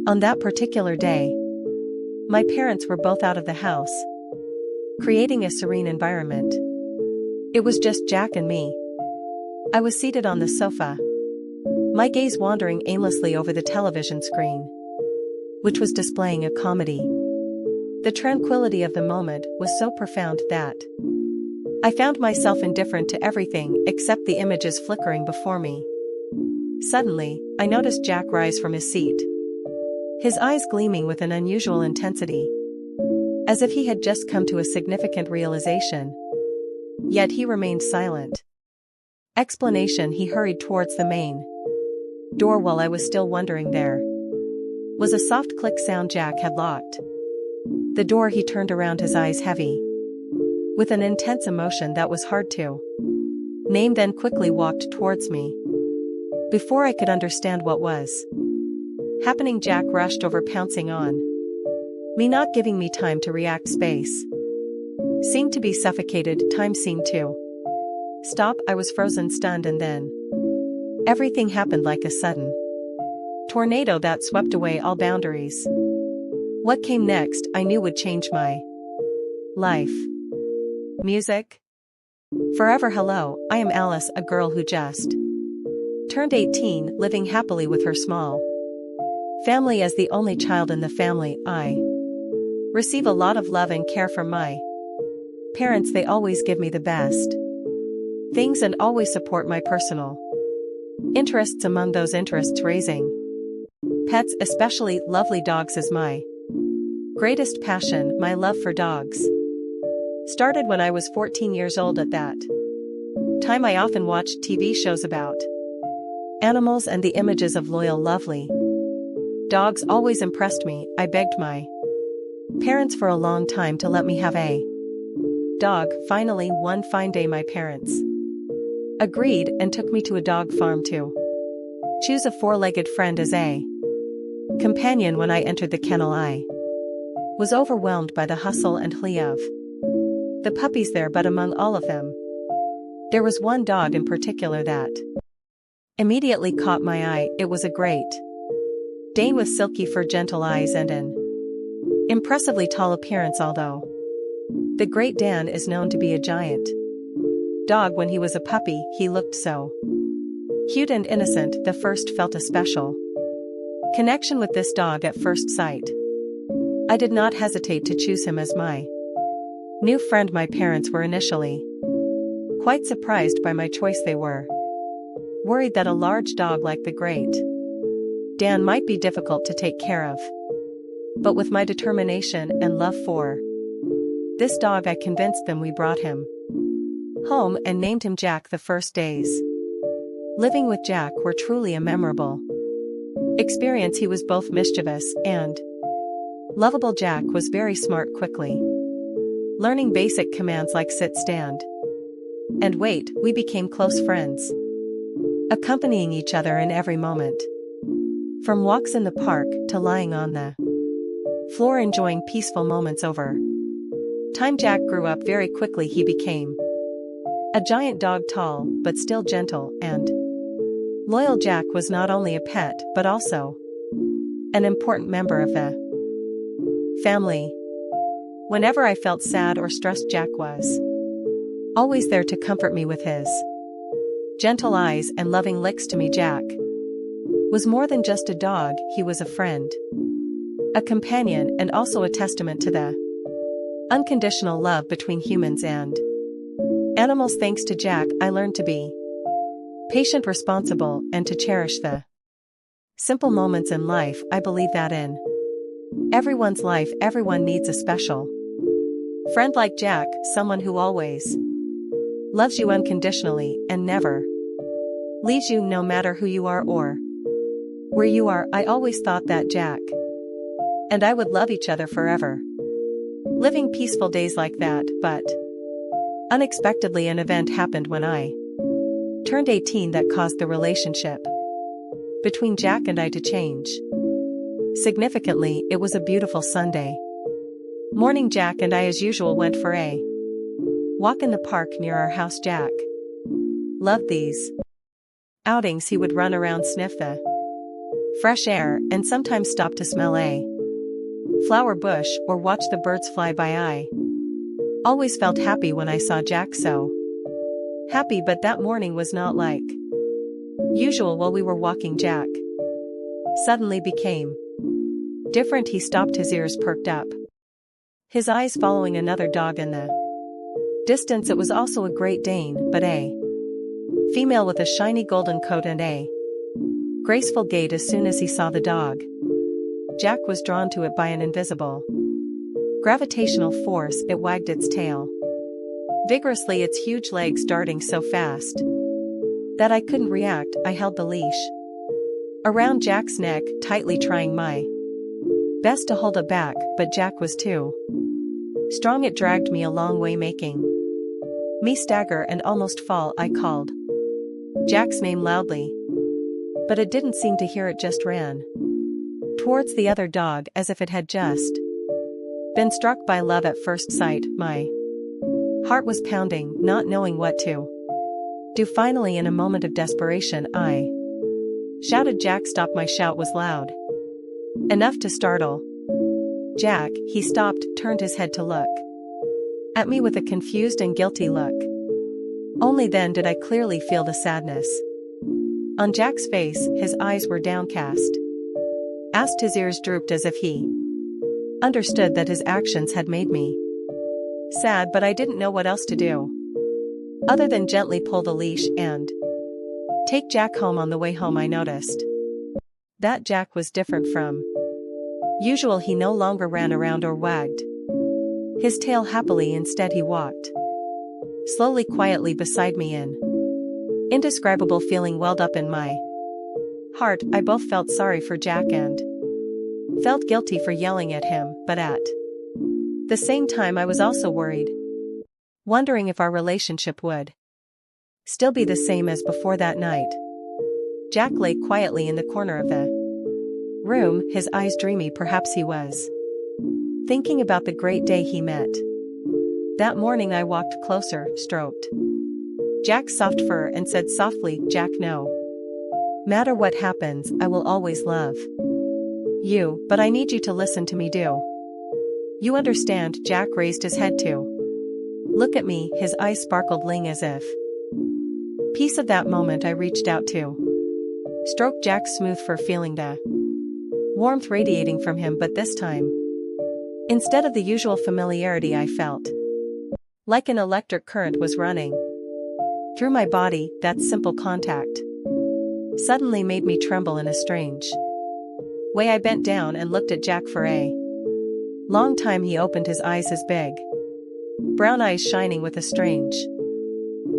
On that particular day, my parents were both out of the house, creating a serene environment. It was just Jack and me. I was seated on the sofa, my gaze wandering aimlessly over the television screen, which was displaying a comedy. The tranquility of the moment was so profound that I found myself indifferent to everything except the images flickering before me. Suddenly, I noticed Jack rise from his seat, his eyes gleaming with an unusual intensity, as if he had just come to a significant realization. Yet he remained silent. Explanation: he hurried towards the main door while I was still wondering. There was a soft click sound. Jack had locked the door. He turned around, his eyes heavy with an intense emotion that was hard to name, then quickly walked towards me. Before I could understand what was happening, Jack rushed over, pouncing on me, not giving me time to react. Space seemed to be suffocated, time seemed to stop. I was frozen, stunned, and then everything happened like a sudden tornado that swept away all boundaries. What came next, I knew, would change my life. Music. Forever. Hello, I am Alice, a girl who just turned 18, living happily with her small family. As the only child in the family, I receive a lot of love and care from my parents. They always give me the best things and always support my personal interests. Among those interests, raising pets, especially lovely dogs, is my greatest passion. My love for dogs started when I was 14 years old. At that time, I often watched TV shows about animals, and the images of loyal, lovely dogs always impressed me. I begged my parents for a long time to let me have a dog. Finally, one fine day, my parents agreed and took me to a dog farm to choose a four-legged friend as a companion. When I entered the kennel, I was overwhelmed by the hustle and hurry of the puppies there, but among all of them, there was one dog in particular that immediately caught my eye. It was a Great Dane with silky fur, gentle eyes, and an impressively tall appearance. Although the Great Dane is known to be a giant dog, when he was a puppy, he looked so cute and innocent. The first felt a special connection with this dog at first sight. I did not hesitate to choose him as my new friend. My parents were initially quite surprised by my choice. They were worried that a large dog like the Great Dane might be difficult to take care of. But with my determination and love for this dog, I convinced them. We brought him home and named him Jack. The first days living with Jack were truly a memorable experience. He was both mischievous and lovable. Jack was very smart, quickly learning basic commands like sit, stand, and wait. We became close friends, accompanying each other in every moment, from walks in the park to lying on the floor enjoying peaceful moments. Over time, Jack grew up very quickly. He became a giant dog, tall but still gentle and loyal. Jack was not only a pet but also an important member of the family. Whenever I felt sad or stressed, Jack was always there to comfort me with his gentle eyes and loving licks. To me, Jack was more than just a dog. He was a friend, a companion, and also a testament to the unconditional love between humans and animals. Thanks to Jack, I learned to be patient, responsible, and to cherish the simple moments in life. I believe that in everyone's life, everyone needs a special friend like Jack, someone who always loves you unconditionally and never leaves you, no matter who you are or where you are. I always thought that Jack and I would love each other forever, living peaceful days like that. But unexpectedly, an event happened when I turned 18 that caused the relationship between Jack and I to change significantly. It was a beautiful Sunday morning. Jack and I, as usual, went for a walk in the park near our house. Jack loved these outings. He would run around, sniff the fresh air, and sometimes stop to smell a flower bush or watch the birds fly by. I always felt happy when I saw Jack, so happy, but that morning was not like usual. While we were walking, Jack suddenly became different. He stopped, his ears perked up, his eyes following another dog in the distance. It was also a Great Dane, but a female with a shiny golden coat and a graceful gait. As soon as he saw the dog, Jack was drawn to it by an invisible gravitational force. It wagged its tail vigorously, its huge legs darting so fast that I couldn't react. I held the leash around Jack's neck, tightly, trying my best to hold it back, but Jack was too strong. It dragged me a long way, making me stagger and almost fall. I called Jack's name loudly, but it didn't seem to hear it, just ran towards the other dog as if it had just been struck by love at first sight. My heart was pounding, not knowing what to do. Finally, in a moment of desperation, I shouted, "Jack, stop!" My shout was loud enough to startle Jack. He stopped, turned his head to look at me with a confused and guilty look. Only then did I clearly feel the sadness on Jack's face. His eyes were downcast, his ears drooped as if he understood that his actions had made me sad, but I didn't know what else to do other than gently pull the leash and take Jack home. On the way home, I noticed that Jack was different from usual. He no longer ran around or wagged his tail happily. Instead, he walked slowly, quietly beside me. An indescribable feeling welled up in my heart. I both felt sorry for Jack and felt guilty for yelling at him, but at the same time I was also worried, wondering if our relationship would still be the same as before that night. Jack lay quietly in the corner of the room, his eyes dreamy. Perhaps he was thinking about the great day he met that morning. I walked closer, stroked Jack's soft fur and said softly, "Jack, no matter what happens, I will always love you, but I need you to listen to me. Do you understand?" Jack raised his head to look at me, his eyes sparkled ling as if peace. Of that moment, I reached out to stroke Jack's smooth fur, feeling the warmth radiating from him, but this time, instead of the usual familiarity, I felt like an electric current was running through my body. That simple contact suddenly made me tremble in a strange way. I bent down and looked at Jack for a long time. He opened his eyes, his big brown eyes shining with a strange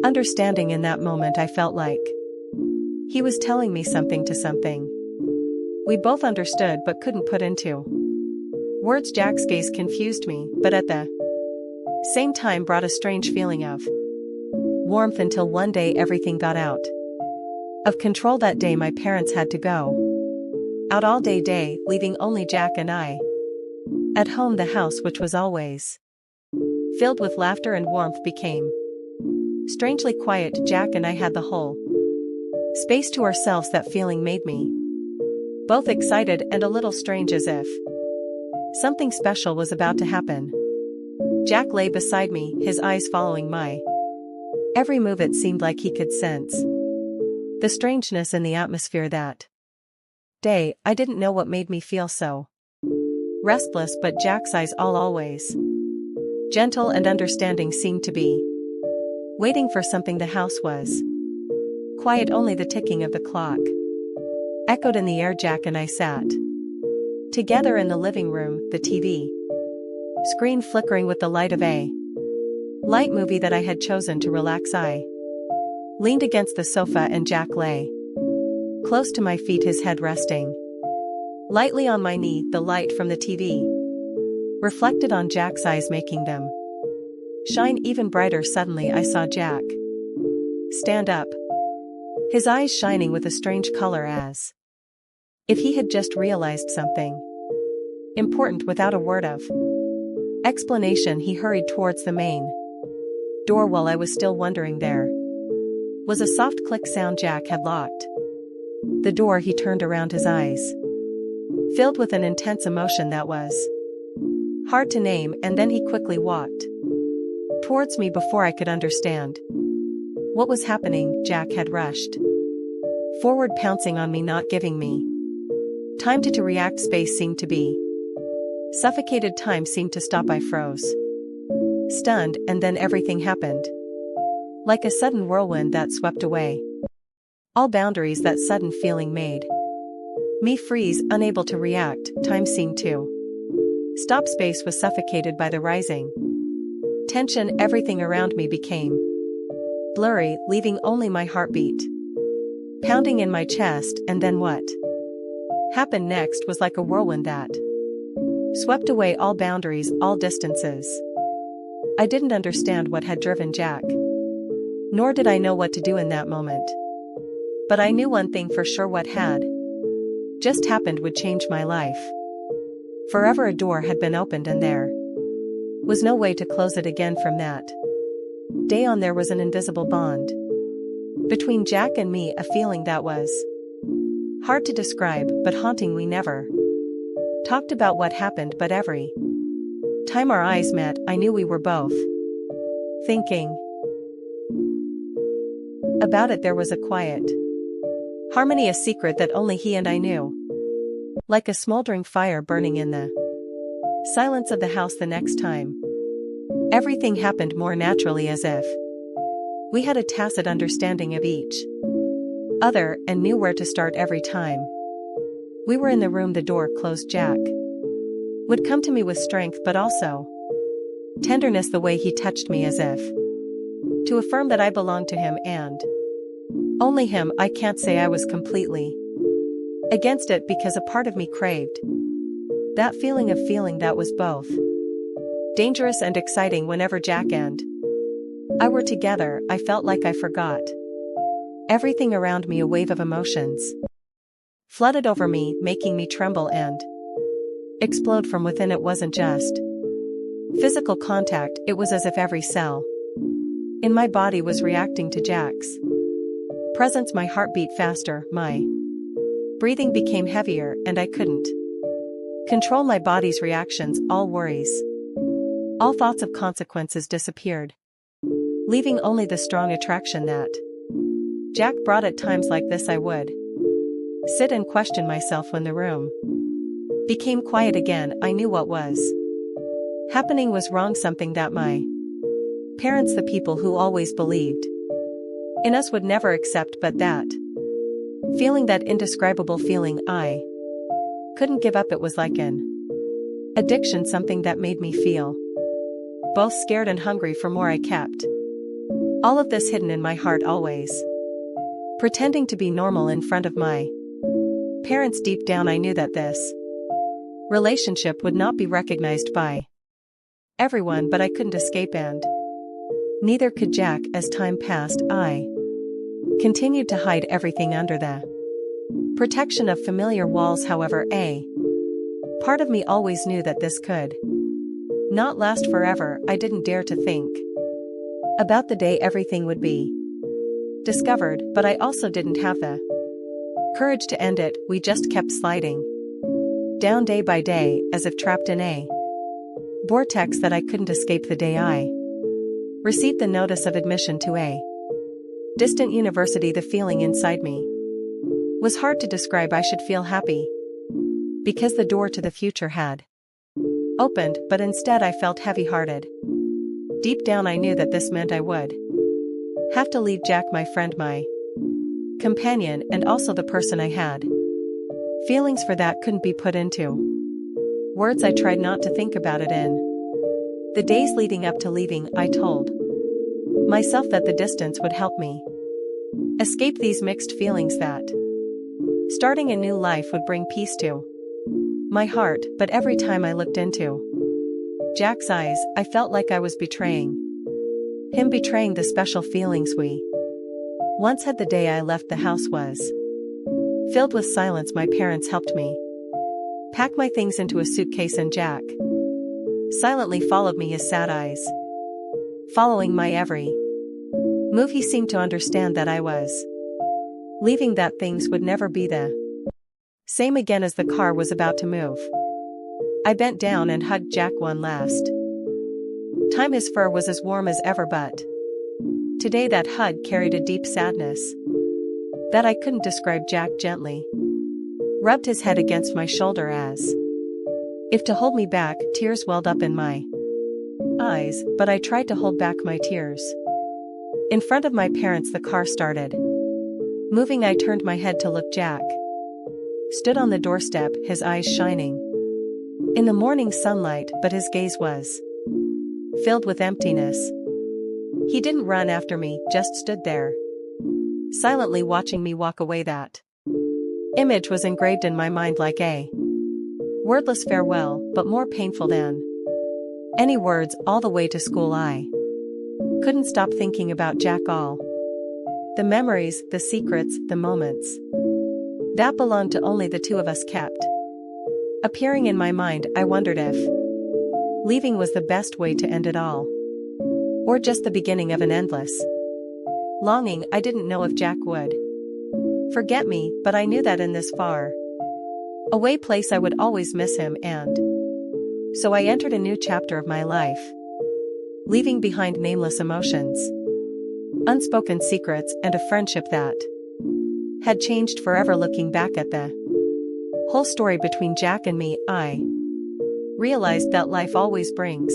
understanding. In that moment, I felt like he was telling me something we both understood but couldn't put into words. Jack's gaze confused me, but at the same time brought a strange feeling of warmth, until one day everything got out of control. That day my parents had to go out all day, leaving only Jack and I at home. The house, which was always filled with laughter and warmth, became strangely quiet. Jack and I had the whole space to ourselves. That feeling made me both excited and a little strange, as if something special was about to happen. Jack lay beside me, his eyes following my every move. It seemed like he could sense the strangeness in the atmosphere that day. I didn't know what made me feel so restless, but Jack's eyes, all always gentle and understanding, seemed to be waiting for something. The house was quiet, only the ticking of the clock echoed in the air. Jack and I sat together in the living room, the TV screen flickering with the light of a light movie that I had chosen to relax. I leaned against the sofa and Jack lay close to my feet, his head resting lightly on my knee. The light from the TV reflected on Jack's eyes, making them shine even brighter. Suddenly I saw Jack stand up, his eyes shining with a strange color, as if he had just realized something important. Without a word of explanation, he hurried towards the main door. While I was still wondering, there was a soft click sound. Jack had locked The door, he turned around, his eyes filled with an intense emotion that was hard to name, and then he quickly walked towards me before I could understand what was happening. Jack had rushed forward, pouncing on me, not giving me time to react. Space seemed to be suffocated. Time seemed to stop. I froze, stunned, and then everything happened. Like a sudden whirlwind that swept away all boundaries. That sudden feeling made me freeze, unable to react. Time seemed to stop. Space was suffocated by the rising tension. Everything around me became blurry, leaving only my heartbeat pounding in my chest. And then what happened next was like a whirlwind that swept away all boundaries, all distances. I didn't understand what had driven Jack, nor did I know what to do in that moment. But I knew one thing for sure: what had just happened would change my life forever. A door had been opened, and there was no way to close it again. From that day on, there was an invisible bond between Jack and me, a feeling that was hard to describe but haunting. We never talked about what happened, but every time our eyes met, I knew we were both thinking about it. There was a quiet harmony, a secret that only he and I knew, like a smoldering fire burning in the silence of the house. The next time, everything happened more naturally, as if we had a tacit understanding of each other and knew where to start. Every time we were in the room, the door closed, Jack would come to me with strength but also tenderness. The way he touched me, as if to affirm that I belonged to him and only him. I can't say I was completely against it, because a part of me craved that feeling that was both dangerous and exciting. Whenever Jack and I were together, I felt like I forgot everything around me. A wave of emotions flooded over me, making me tremble and explode from within. It wasn't just physical contact, it was as if every cell in my body was reacting to Jack's presence. My heart beat faster, my breathing became heavier, and I couldn't control my body's reactions. All worries, all thoughts of consequences disappeared, leaving only the strong attraction that Jack brought. At times like this, I would sit and question myself. When the room became quiet again, I knew what was happening was wrong, something that my parents, the people who always believed in us, would never accept. But that feeling, that indescribable feeling, I couldn't give up. It was like an addiction, something that made me feel both scared and hungry for more. I kept all of this hidden in my heart, always pretending to be normal in front of my parents. Deep down, I knew that this relationship would not be recognized by everyone, but I couldn't escape, and neither could Jack. As time passed, I continued to hide everything under the protection of familiar walls. However, a part of me always knew that this could not last forever. I didn't dare to think about the day everything would be discovered, but I also didn't have the courage to end it. We just kept sliding down day by day, as if trapped in a vortex that I couldn't escape. The day I received the notice of admission to a distant university, the feeling inside me was hard to describe. I should feel happy because the door to the future had opened, but instead I felt heavy-hearted. Deep down, I knew that this meant I would have to leave Jack, my friend, my companion, and also the person I had feelings for that couldn't be put into words. I tried not to think about it. In the days leading up to leaving, I told myself that the distance would help me escape these mixed feelings, that starting a new life would bring peace to my heart. But every time I looked into Jack's eyes, I felt like I was betraying him, betraying the special feelings we once had. The day I left, the house was filled with silence. My parents helped me pack my things into a suitcase, and Jack silently followed me, his sad eyes following my every move. He seemed to understand that I was leaving that things would never be the same again as the car was about to move. I bent down and hugged Jack one last time. His fur was as warm as ever, but today that hug carried a deep sadness that I couldn't describe. Jack gently rubbed his head against my shoulder as if to hold me back. Tears welled up in my eyes, but I tried to hold back my tears. In front of my parents, the car started moving. I turned my head to look. Jack stood on the doorstep, his eyes shining in the morning sunlight, but his gaze was filled with emptiness. He didn't run after me, just stood there, silently watching me walk away. That image was engraved in my mind like a wordless farewell, but more painful than any words. All the way to school I couldn't stop thinking about Jack. All the memories, the secrets, the moments that belonged to only the two of us kept appearing in my mind. I wondered if leaving was the best way to end it all, or just the beginning of an endless longing. I didn't know if Jack would forget me, but I knew that in this far away place I would always miss him, and so I entered a new chapter of my life, leaving behind nameless emotions, unspoken secrets, and a friendship that had changed forever. Looking back at the whole story between Jack and me, I realized that life always brings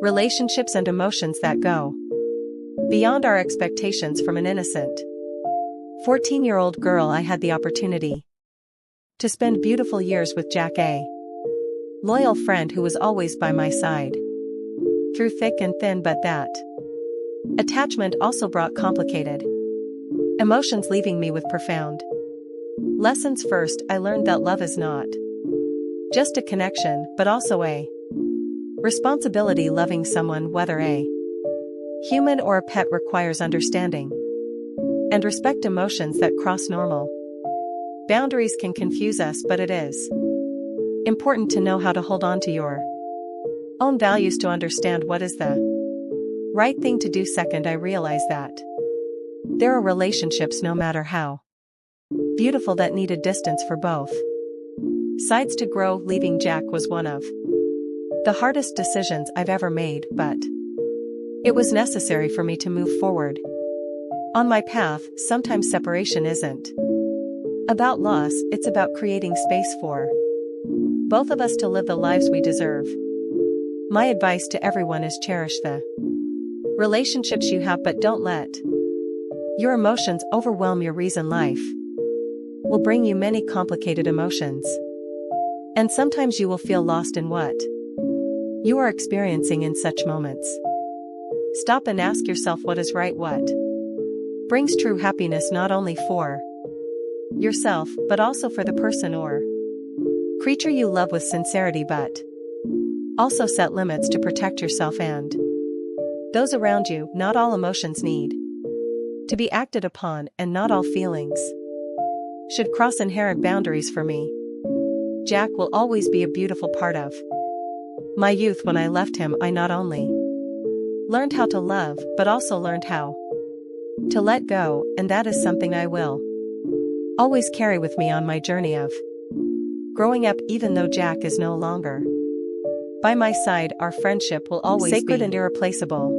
relationships and emotions that go beyond our expectations. From an innocent 14-year-old girl, I had the opportunity to spend beautiful years with Jack, a loyal friend who was always by my side through thick and thin. But that attachment also brought complicated emotions, leaving me with profound lessons. First, I learned that love is not just a connection, but also a responsibility. Loving someone, whether a human or a pet, requires understanding and respect. Emotions that cross normal boundaries can confuse us, but it is important to know how to hold on to your own values to understand what is the right thing to do. Second, I realized that there are relationships, no matter how beautiful, that needed distance for both sides to grow. Leaving Jack was one of the hardest decisions I've ever made, but it was necessary for me to move forward on my path. Sometimes separation isn't about loss, it's about creating space for both of us to live the lives we deserve. My advice to everyone is cherish the relationships you have, but don't let your emotions overwhelm your reason. Life will bring you many complicated emotions, and sometimes you will feel lost in what you are experiencing in such moments. Stop and ask yourself what is right, what brings true happiness, not only for yourself, but also for the person or creature you love. With sincerity, but also set limits to protect yourself and those around you. Not all emotions need to be acted upon, and not all feelings should cross inherent boundaries. For me, Jack will always be a beautiful part of my youth. When I left him, I not only learned how to love, but also learned how to let go, and that is something I will always carry with me on my journey of growing up. Even though Jack is no longer by my side, our friendship will always be sacred and irreplaceable.